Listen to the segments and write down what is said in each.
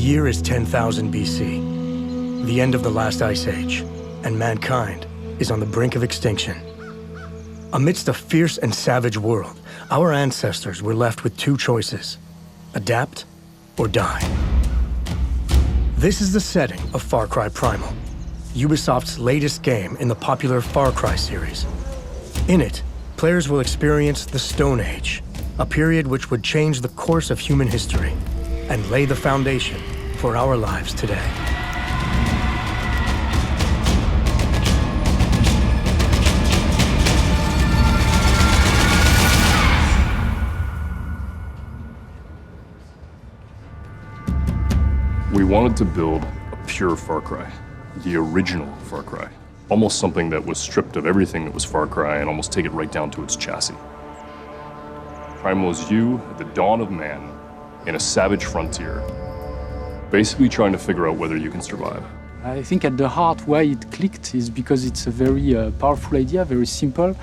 year is 10,000 BC, the end of the last ice age, and mankind is on the brink of extinction. Amidst a fierce and savage world, our ancestors were left with two choices: adapt or die. This is the setting of Far Cry Primal, Ubisoft's latest game in the popular Far Cry series. In it, players will experience the Stone Age, a period which would change the course of human history and lay the foundation for our lives today. We wanted to build a pure Far Cry, the original Far Cry. Almost something that was stripped of everything that was Far Cry and almost take it right down to its chassis. Primal is you at the dawn of man in a savage frontier, basically trying to figure out whether you can survive. I think at the heart why it clicked is because it's a very powerful idea, very simple,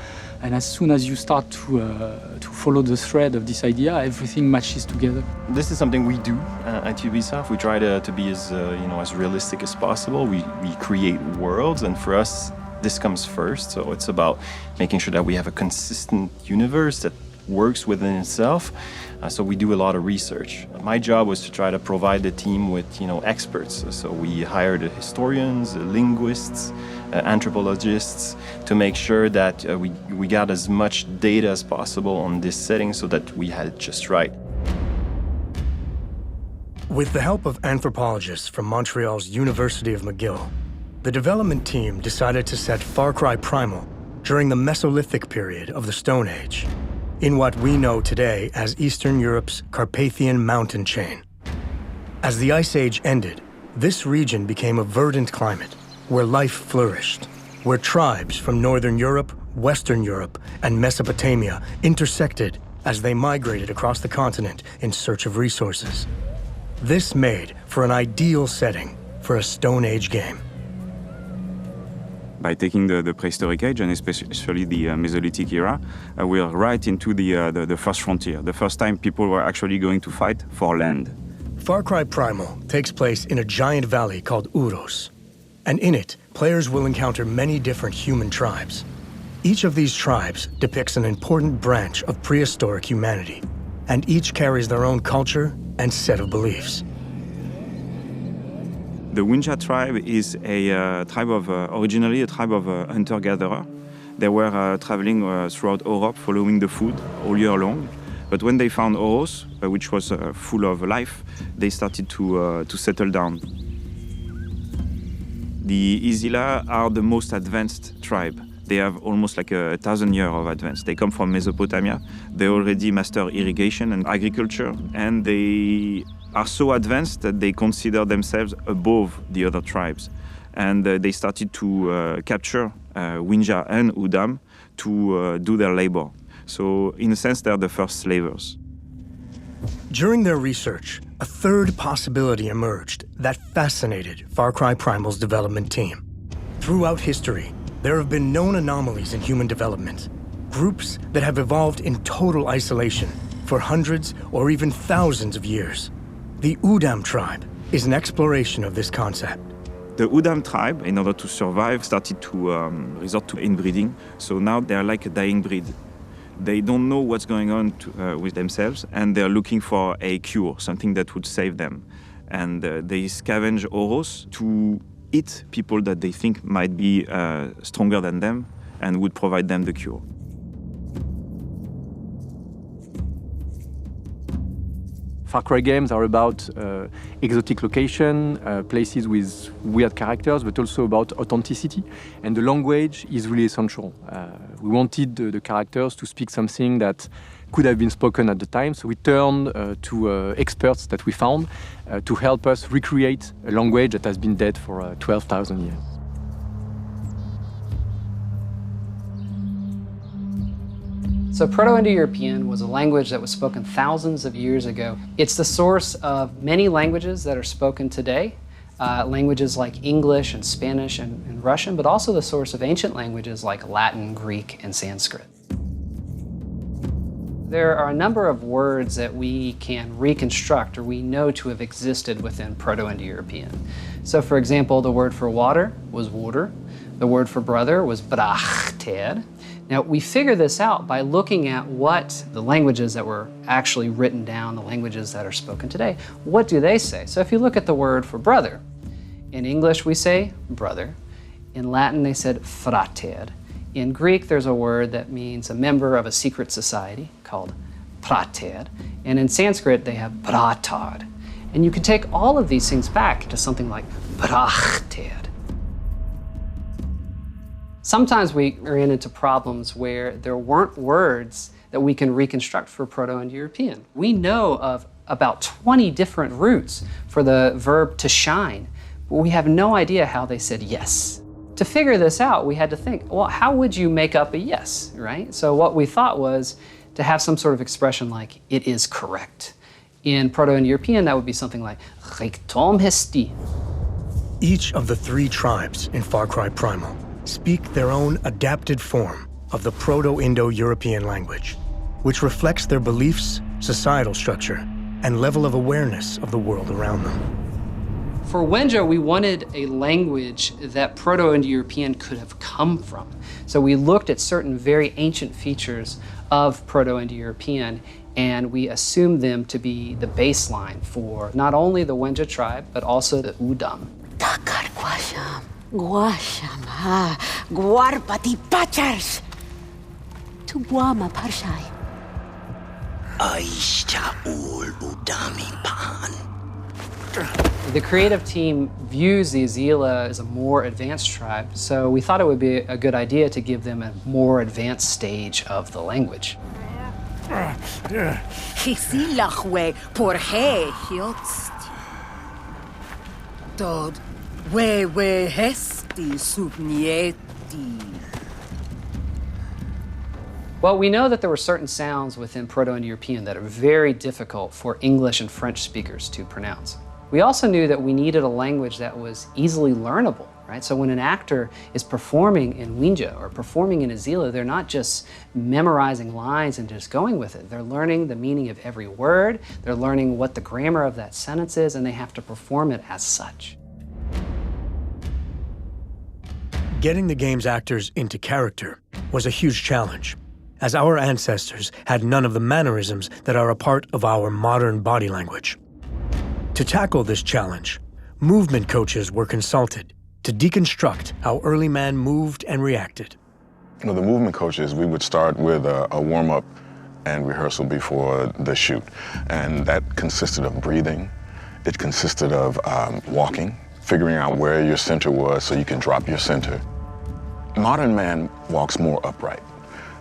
and as soon as you start to follow the thread of this idea, everything matches together. This is something we do at Ubisoft. We try to be as as realistic as possible. We create worlds, and for us, this comes first. So it's about making sure that we have a consistent universe that works within itself. So we do a lot of research. My job was to try to provide the team with experts. So we hired historians, linguists, anthropologists to make sure that we got as much data as possible on this setting so that we had it just right. With the help of anthropologists from Montreal's University of McGill, the development team decided to set Far Cry Primal during the Mesolithic period of the Stone Age, in what we know today as Eastern Europe's Carpathian mountain chain. As the Ice Age ended, this region became a verdant climate where life flourished, where tribes from Northern Europe, Western Europe, and Mesopotamia intersected as they migrated across the continent in search of resources. This made for an ideal setting for a Stone Age game. By taking the prehistoric age, and especially the Mesolithic era, we are right into the first frontier, the first time people were actually going to fight for land. Far Cry Primal takes place in a giant valley called Uros, and in it, players will encounter many different human tribes. Each of these tribes depicts an important branch of prehistoric humanity, and each carries their own culture and set of beliefs. The Winja tribe is a tribe of, originally a tribe of hunter-gatherer. They were traveling throughout Europe, following the food all year long. But when they found Oros, which was full of life, they started to settle down. The Isila are the most advanced tribe. They have almost like 1,000 years of advance. They come from Mesopotamia. They already master irrigation and agriculture, and they are so advanced that they consider themselves above the other tribes. And they started to capture Winja and Udam to do their labor. So in a sense, they're the first slavers. During their research, a third possibility emerged that fascinated Far Cry Primal's development team. Throughout history, there have been known anomalies in human development, groups that have evolved in total isolation for hundreds or even thousands of years. The Udam tribe is an exploration of this concept. The Udam tribe, in order to survive, started to resort to inbreeding. So now they're like a dying breed. They don't know what's going on with themselves, and they're looking for a cure, something that would save them. And they scavenge Oros to eat people that they think might be stronger than them and would provide them the cure. Far Cry games are about exotic location, places with weird characters, but also about authenticity. And the language is really essential. We wanted the characters to speak something that could have been spoken at the time, so we turned to experts that we found to help us recreate a language that has been dead for 12,000 years. So Proto-Indo-European was a language that was spoken thousands of years ago. It's the source of many languages that are spoken today, languages like English and Spanish and Russian, but also the source of ancient languages like Latin, Greek, and Sanskrit. There are a number of words that we can reconstruct or we know to have existed within Proto-Indo-European. So for example, the word for water was water. The word for brother was brachted. Now we figure this out by looking at what the languages that were actually written down, the languages that are spoken today, what do they say? So if you look at the word for brother, in English we say brother. In Latin they said frater. In Greek there's a word that means a member of a secret society called prater. And in Sanskrit they have bratard. And you can take all of these things back to something like brachted. Sometimes we ran into problems where there weren't words that we can reconstruct for Proto-Indo-European. We know of about 20 different roots for the verb to shine, but we have no idea how they said yes. To figure this out, we had to think, well, how would you make up a yes, right? So what we thought was to have some sort of expression like, it is correct. In Proto-Indo-European, that would be something like, Richtom hesti. Each of the 3 tribes in Far Cry Primal speak their own adapted form of the Proto-Indo-European language, which reflects their beliefs, societal structure, and level of awareness of the world around them. For Wenja, we wanted a language that Proto-Indo-European could have come from. So we looked at certain very ancient features of Proto-Indo-European, and we assumed them to be the baseline for not only the Wenja tribe, but also the Udam. Guasham ha guarpati pachars to guama parshai. Aisha ul udami pan. The creative team views the Azila as a more advanced tribe, so we thought it would be a good idea to give them a more advanced stage of the language. Hisilachwe por he hiotst. Dod we hesti subnieti. Well, we know that there were certain sounds within Proto-Indo-European that are very difficult for English and French speakers to pronounce. We also knew that we needed a language that was easily learnable, right? So when an actor is performing in Wenja or performing in Azila, they're not just memorizing lines and just going with it. They're learning the meaning of every word, they're learning what the grammar of that sentence is, and they have to perform it as such. Getting the game's actors into character was a huge challenge, as our ancestors had none of the mannerisms that are a part of our modern body language. To tackle this challenge, movement coaches were consulted to deconstruct how early man moved and reacted. The movement coaches, we would start with a warm-up and rehearsal before the shoot. And that consisted of breathing. It consisted of walking, figuring out where your center was so you can drop your center. Modern man walks more upright.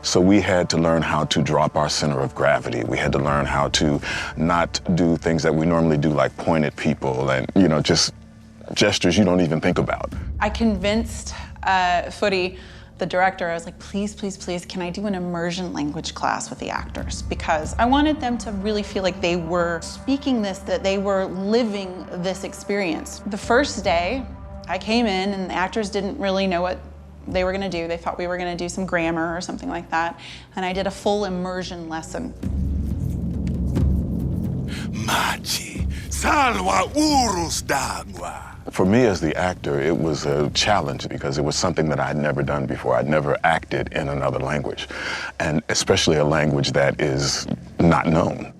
So we had to learn how to drop our center of gravity. We had to learn how to not do things that we normally do, like point at people and, just gestures you don't even think about. I convinced Footy, the director, I was like, please, please, please, can I do an immersion language class with the actors? Because I wanted them to really feel like they were speaking this, that they were living this experience. The first day, I came in and the actors didn't really know what they were gonna do. They thought we were gonna do some grammar or something like that. And I did a full immersion lesson. Machi, salwa urus d'agua. For me as the actor, it was a challenge because it was something that I'd never done before. I'd never acted in another language, and especially a language that is not known.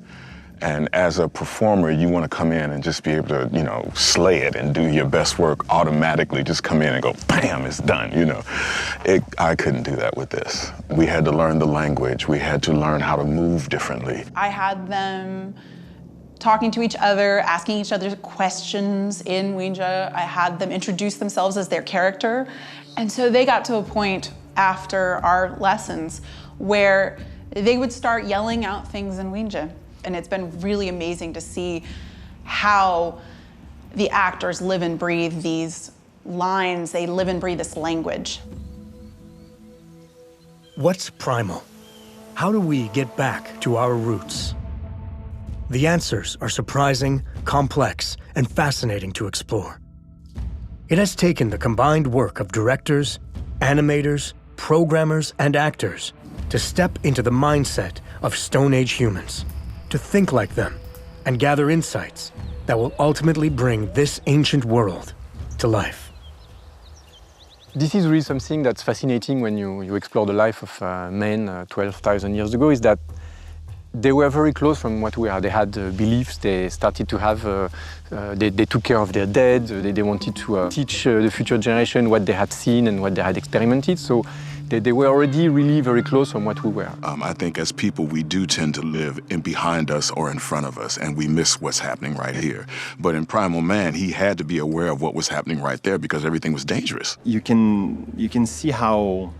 And as a performer, you want to come in and just be able to, slay it and do your best work automatically. Just come in and go, bam, it's done, I couldn't do that with this. We had to learn the language. We had to learn how to move differently. I had them talking to each other, asking each other questions in Wenja. I had them introduce themselves as their character. And so they got to a point after our lessons where they would start yelling out things in Wenja. And it's been really amazing to see how the actors live and breathe these lines, they live and breathe this language. What's primal? How do we get back to our roots? The answers are surprising, complex, and fascinating to explore. It has taken the combined work of directors, animators, programmers, and actors to step into the mindset of Stone Age humans, to think like them, and gather insights that will ultimately bring this ancient world to life. This is really something that's fascinating when you explore the life of men 12,000 years ago, is that they were very close from what we are. They had beliefs, they started to have, they took care of their dead, they wanted to teach the future generation what they had seen and what they had experimented. So they were already really very close from what we were. I think as people, we do tend to live in behind us or in front of us, and we miss what's happening right here. But in Primal Man, he had to be aware of what was happening right there because everything was dangerous. You can see how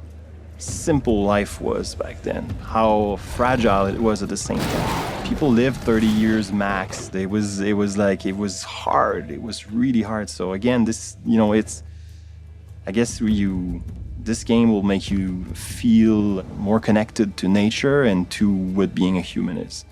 simple life was back then, how fragile it was at the same time. People lived 30 years max. It was hard. It was really hard. So again, this, I guess this game will make you feel more connected to nature and to what being a human is.